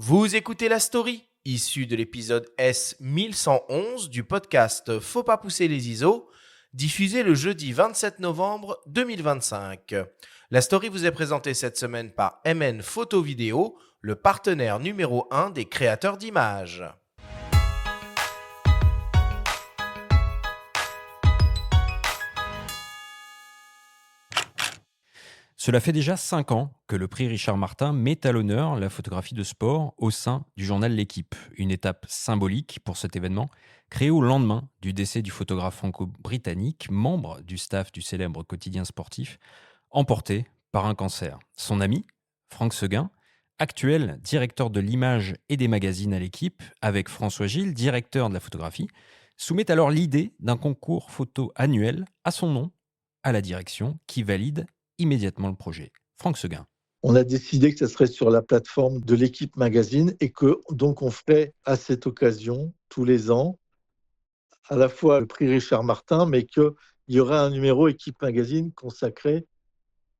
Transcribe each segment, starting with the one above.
Vous écoutez La Story, issue de l'épisode S1111 du podcast Faut pas pousser les ISO, diffusé le jeudi 27 novembre 2025. La Story vous est présentée cette semaine par MN Photo Vidéo, le partenaire numéro 1 des créateurs d'images. Cela fait déjà 5 ans que le prix Richard Martin met à l'honneur la photographie de sport au sein du journal L'Équipe. Une étape symbolique pour cet événement, créé au lendemain du décès du photographe franco-britannique, membre du staff du célèbre quotidien sportif, emporté par un cancer. Son ami, Franck Seguin, actuel directeur de l'image et des magazines à L'Équipe, avec François Gilles, directeur de la photographie, soumet alors l'idée d'un concours photo annuel à son nom à la direction qui valide immédiatement le projet. Franck Seguin. On a décidé que ça serait sur la plateforme de l'Équipe Magazine et que donc on ferait à cette occasion, tous les ans, à la fois le prix Richard Martin, mais qu'il y aurait un numéro Équipe Magazine consacré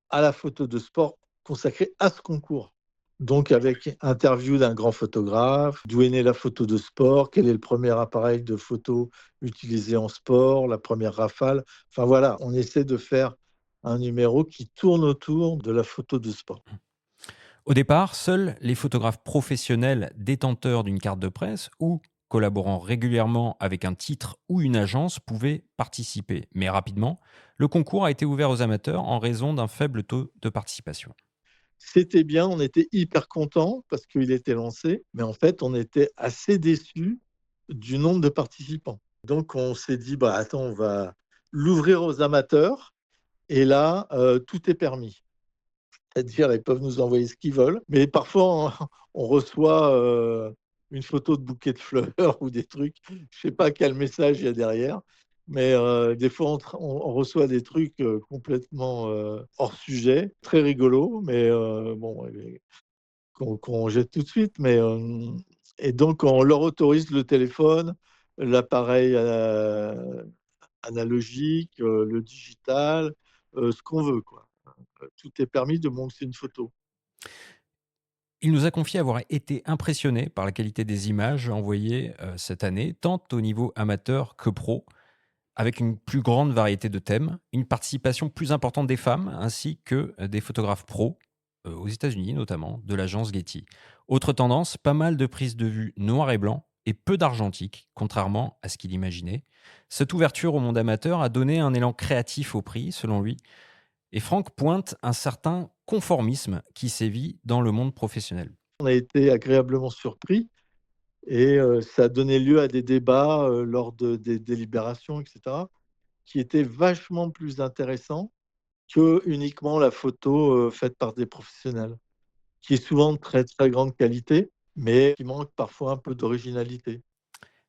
à la photo de sport, consacré à ce concours. Donc avec interview d'un grand photographe, d'où est née la photo de sport, quel est le premier appareil de photo utilisé en sport, la première rafale. Enfin voilà, on essaie de faire un numéro qui tourne autour de la photo de sport. Au départ, seuls les photographes professionnels détenteurs d'une carte de presse ou collaborant régulièrement avec un titre ou une agence pouvaient participer. Mais rapidement, le concours a été ouvert aux amateurs en raison d'un faible taux de participation. C'était bien, on était hyper contents parce qu'il était lancé, mais en fait, on était assez déçus du nombre de participants. Donc, on s'est dit, bah, attends, on va l'ouvrir aux amateurs et là, tout est permis. C'est-à-dire, ils peuvent nous envoyer ce qu'ils veulent, mais parfois, on reçoit une photo de bouquet de fleurs ou des trucs. Je ne sais pas quel message il y a derrière, mais des fois, on reçoit des trucs complètement hors sujet, très rigolos, mais bon, qu'on jette tout de suite. Et donc, on leur autorise le téléphone, l'appareil analogique, le digital, ce qu'on veut, quoi. Tout est permis de monter une photo. Il nous a confié avoir été impressionné par la qualité des images envoyées cette année, tant au niveau amateur que pro, avec une plus grande variété de thèmes, une participation plus importante des femmes, ainsi que des photographes pros, aux États-Unis notamment, de l'agence Getty. Autre tendance, pas mal de prises de vue noir et blanc et peu d'argentique, contrairement à ce qu'il imaginait. Cette ouverture au monde amateur a donné un élan créatif au prix, selon lui, et Franck pointe un certain conformisme qui sévit dans le monde professionnel. On a été agréablement surpris et ça a donné lieu à des débats, lors des délibérations et cetera, qui étaient vachement plus intéressants que uniquement la photo, faite par des professionnels, qui est souvent de très, très grande qualité, mais qui manque parfois un peu d'originalité.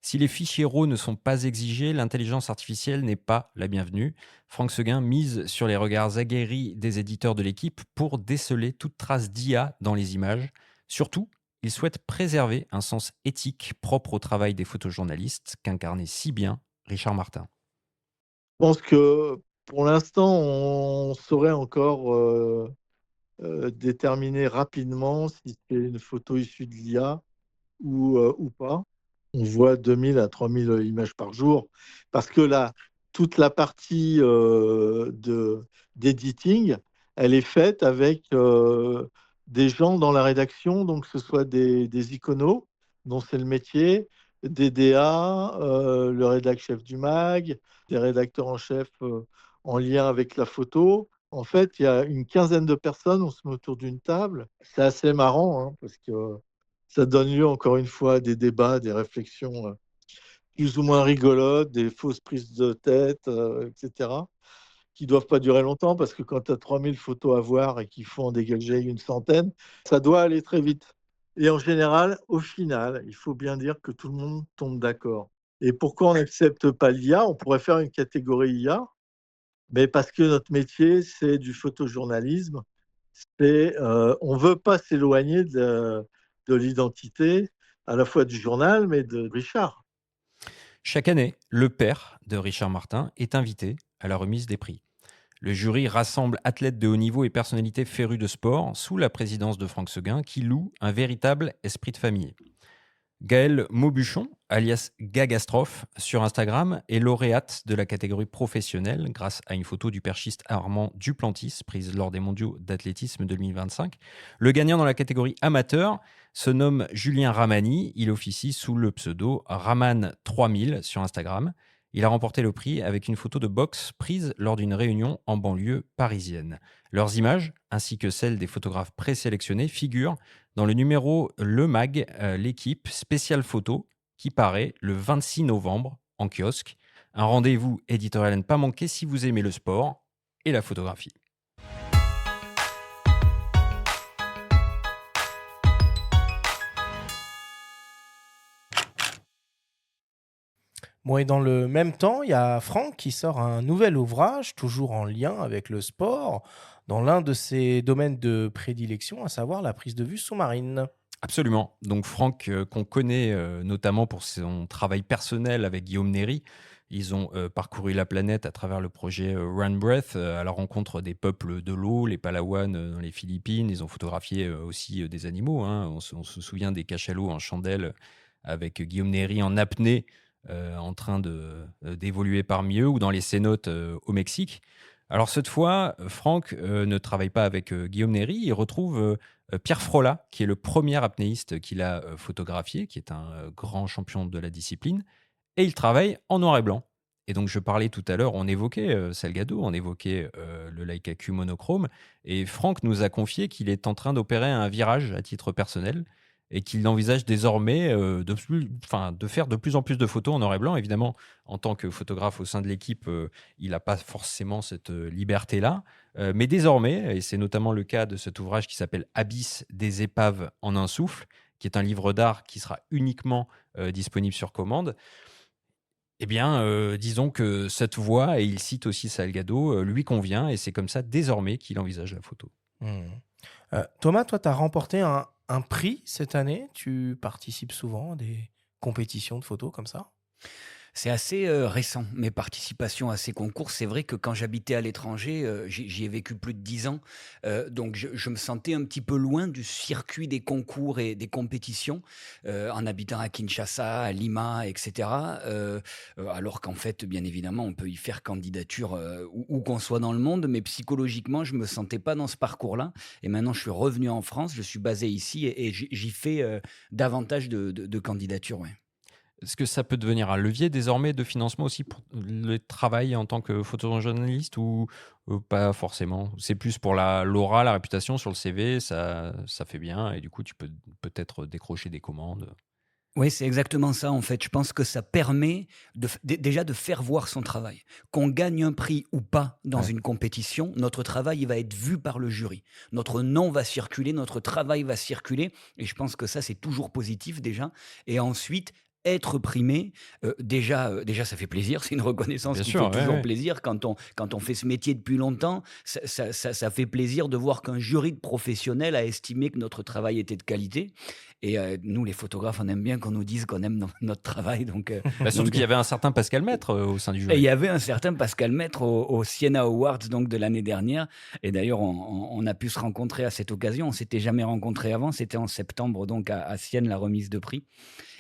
Si les fichiers RAW ne sont pas exigés, l'intelligence artificielle n'est pas la bienvenue. Franck Seguin mise sur les regards aguerris des éditeurs de l'équipe pour déceler toute trace d'IA dans les images. Surtout, il souhaite préserver un sens éthique propre au travail des photojournalistes qu'incarnait si bien Richard Martin. Je pense que pour l'instant, on saurait encore, déterminer rapidement si c'est une photo issue de l'IA ou pas. On voit 2000 à 3000 images par jour parce que toute la partie d'editing, elle est faite avec des gens dans la rédaction, donc que ce soit des iconos, dont c'est le métier, des DA, le rédac chef du mag, des rédacteurs en chef en lien avec la photo. En fait, il y a une quinzaine de personnes, on se met autour d'une table. C'est assez marrant hein, parce que ça donne lieu encore une fois à des débats, des réflexions plus ou moins rigolotes, des fausses prises de tête, etc., qui ne doivent pas durer longtemps parce que quand tu as 3000 photos à voir et qu'il faut en dégager une centaine, ça doit aller très vite. Et en général, au final, il faut bien dire que tout le monde tombe d'accord. Et pourquoi on n'accepte pas l'IA? On pourrait faire une catégorie IA, mais parce que notre métier, c'est du photojournalisme. On ne veut pas s'éloigner de l'identité à la fois du journal, mais de Richard. Chaque année, le père de Richard Martin est invité à la remise des prix. Le jury rassemble athlètes de haut niveau et personnalités férues de sport sous la présidence de Franck Seguin qui loue un véritable esprit de famille. Gaëlle Maubuchon, alias Gagastrophe, sur Instagram, est lauréate de la catégorie professionnelle grâce à une photo du perchiste Armand Duplantis prise lors des mondiaux d'athlétisme 2025. Le gagnant dans la catégorie amateur se nomme Julien Ramani. Il officie sous le pseudo Raman3000 sur Instagram. Il a remporté le prix avec une photo de boxe prise lors d'une réunion en banlieue parisienne. Leurs images, ainsi que celles des photographes présélectionnés, figurent dans le numéro Le Mag, l'équipe spéciale photo, qui paraît le 26 novembre en kiosque. Un rendez-vous éditorial à ne pas manquer si vous aimez le sport et la photographie. Bon, et dans le même temps, il y a Franck qui sort un nouvel ouvrage, toujours en lien avec le sport, dans l'un de ses domaines de prédilection, à savoir la prise de vue sous-marine. Absolument. Donc Franck, qu'on connaît notamment pour son travail personnel avec Guillaume Néry, ils ont parcouru la planète à travers le projet Run Breath, à la rencontre des peuples de l'eau, les Palawan dans les Philippines. Ils ont photographié aussi des animaux, hein. On se souvient des cachalots en chandelle avec Guillaume Néry en apnée en train d'évoluer parmi eux, ou dans les cénotes au Mexique. Alors cette fois, Franck ne travaille pas avec Guillaume Néry, il retrouve Pierre Frolat, qui est le premier apnéiste qu'il a photographié, qui est un grand champion de la discipline, et il travaille en noir et blanc. Et donc je parlais tout à l'heure, on évoquait Salgado, on évoquait le Leica Q monochrome, et Franck nous a confié qu'il est en train d'opérer un virage à titre personnel, et qu'il envisage désormais de faire de plus en plus de photos en noir et blanc. Évidemment, en tant que photographe au sein de l'équipe, il n'a pas forcément cette liberté-là. Mais désormais, et c'est notamment le cas de cet ouvrage qui s'appelle Abysse des épaves en un souffle, qui est un livre d'art qui sera uniquement disponible sur commande, eh bien, disons que cette voie, et il cite aussi Salgado, lui convient, et c'est comme ça désormais qu'il envisage la photo. Mmh. Thomas, toi, tu as remporté un prix cette année. Tu participes souvent à des compétitions de photos comme ça? C'est assez récent, mes participations à ces concours. C'est vrai que quand j'habitais à l'étranger, j'y ai vécu plus de 10 ans, donc je me sentais un petit peu loin du circuit des concours et des compétitions, en habitant à Kinshasa, à Lima, et cetera, alors qu'en fait, bien évidemment, on peut y faire candidature, où qu'on soit dans le monde, mais psychologiquement, je me sentais pas dans ce parcours-là, et maintenant je suis revenu en France, je suis basé ici, et j'y fais davantage de candidatures, ouais. Est-ce que ça peut devenir un levier désormais de financement aussi pour le travail en tant que photojournaliste, ou pas forcément? C'est plus pour l'aura, la réputation sur le CV, ça fait bien, et du coup tu peux peut-être décrocher des commandes. Oui, c'est exactement ça, en fait. Je pense que ça permet déjà de faire voir son travail. Qu'on gagne un prix ou pas dans Ouais. une compétition, notre travail il va être vu par le jury. Notre nom va circuler, notre travail va circuler, et je pense que ça, c'est toujours positif déjà. Et ensuite, être primé, déjà, ça fait plaisir, c'est une reconnaissance Bien qui sûr, fait ouais, toujours ouais. plaisir quand on fait ce métier depuis longtemps. Ça fait plaisir de voir qu'un jury de professionnels a estimé que notre travail était de qualité. Et nous, les photographes, on aime bien qu'on nous dise qu'on aime notre travail. Donc, Bah, surtout qu'il y avait un certain Pascal Maître au sein du et il jury. y avait un certain Pascal Maître au Siena Awards donc, de l'année dernière. Et d'ailleurs, on a pu se rencontrer à cette occasion. On s'était jamais rencontrés avant. C'était en septembre, donc à Sienne, la remise de prix.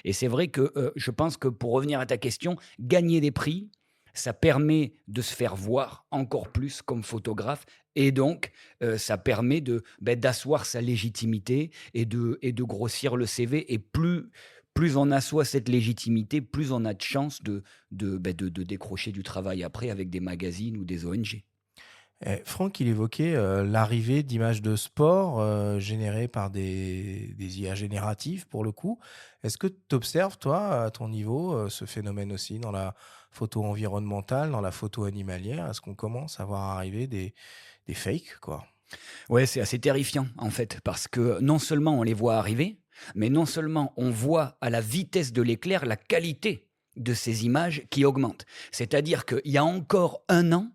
Et c'est vrai que je pense que pour revenir à ta question, gagner des prix, ça permet de se faire voir encore plus comme photographe, et donc ça permet d'asseoir sa légitimité et de grossir le CV. Et plus on assoit cette légitimité, plus on a de chances de décrocher du travail après avec des magazines ou des ONG. Franck, il évoquait l'arrivée d'images de sport générées par des IA génératives, pour le coup. Est-ce que tu observes, toi, à ton niveau, ce phénomène aussi dans la photo environnementale, dans la photo animalière? Est-ce qu'on commence à voir arriver des fakes, quoi? Ouais, c'est assez terrifiant en fait, parce que non seulement on les voit arriver, mais non seulement on voit à la vitesse de l'éclair la qualité de ces images qui augmente. C'est-à-dire qu'il y a encore un an,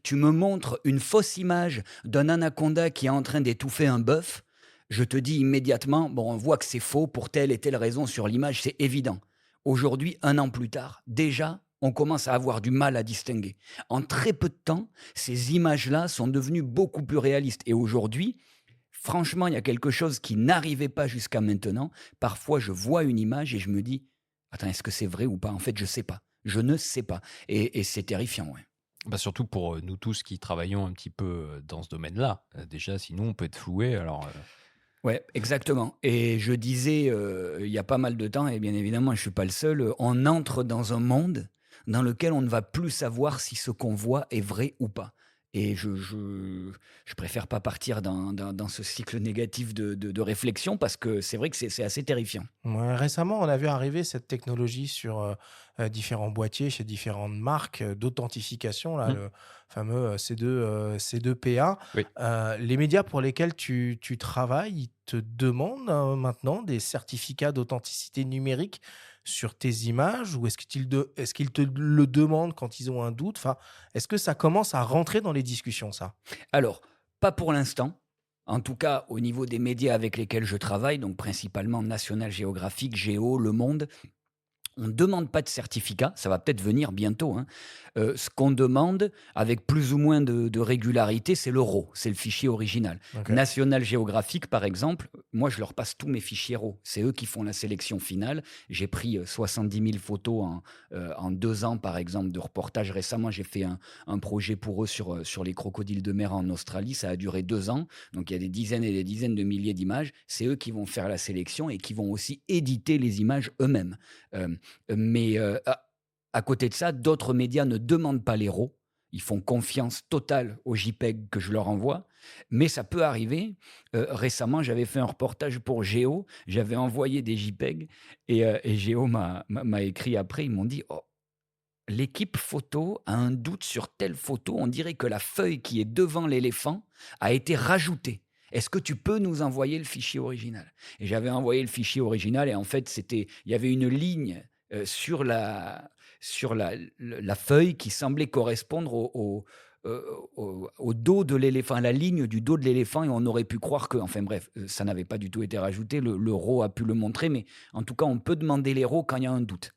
tu me montres une fausse image d'un anaconda qui est en train d'étouffer un bœuf, je te dis immédiatement, bon, on voit que c'est faux pour telle et telle raison sur l'image, c'est évident. Aujourd'hui, un an plus tard, déjà, on commence à avoir du mal à distinguer. En très peu de temps, ces images-là sont devenues beaucoup plus réalistes. Et aujourd'hui, franchement, il y a quelque chose qui n'arrivait pas jusqu'à maintenant. Parfois, je vois une image et je me dis, attends, est-ce que c'est vrai ou pas? En fait, je sais pas. Je ne sais pas. Et c'est terrifiant, ouais. Bah, surtout pour nous tous qui travaillons un petit peu dans ce domaine-là. Déjà, sinon, on peut être floué. Alors, Ouais, exactement. Et je disais, il y a pas mal de temps, et bien évidemment, je suis pas le seul, on entre dans un monde dans lequel on ne va plus savoir si ce qu'on voit est vrai ou pas. Et je préfère pas partir dans ce cycle négatif de réflexion parce que c'est vrai que c'est assez terrifiant. Ouais, récemment, on a vu arriver cette technologie sur différents boîtiers chez différentes marques d'authentification, là, hmm, le fameux C2PA. oui. Les médias pour lesquels tu travailles, ils te demandent maintenant des certificats d'authenticité numérique sur tes images ou est-ce qu'ils te le demandent quand ils ont un doute? Enfin, est-ce que ça commence à rentrer dans les discussions, ça? Alors, pas pour l'instant. En tout cas, au niveau des médias avec lesquels je travaille, donc principalement National Geographic, Géo, Le Monde, on ne demande pas de certificat, ça va peut-être venir bientôt, hein. Ce qu'on demande avec plus ou moins de régularité, c'est le RAW, c'est le fichier original. Ok. National Geographic, par exemple, moi je leur passe tous mes fichiers RAW. C'est eux qui font la sélection finale. J'ai pris 70 000 photos en 2 ans, par exemple, de reportage. Récemment, j'ai fait un projet pour eux sur les crocodiles de mer en Australie. Ça a duré 2 ans. Donc il y a des dizaines et des dizaines de milliers d'images. C'est eux qui vont faire la sélection et qui vont aussi éditer les images eux-mêmes. Euh, mais à côté de ça, d'autres médias ne demandent pas les RAW. Ils font confiance totale aux JPEG que je leur envoie. Mais ça peut arriver. Récemment, j'avais fait un reportage pour Géo. J'avais envoyé des JPEG et Géo m'a écrit après. Ils m'ont dit, oh, l'équipe photo a un doute sur telle photo. On dirait que la feuille qui est devant l'éléphant a été rajoutée. Est-ce que tu peux nous envoyer le fichier original? Et j'avais envoyé le fichier original et en fait, il y avait une ligne sur la feuille qui semblait correspondre au dos de l'éléphant, à la ligne du dos de l'éléphant, et on aurait pu croire que, enfin bref, ça n'avait pas du tout été rajouté. Le RAW a pu le montrer, mais en tout cas, on peut demander les RAW quand il y a un doute.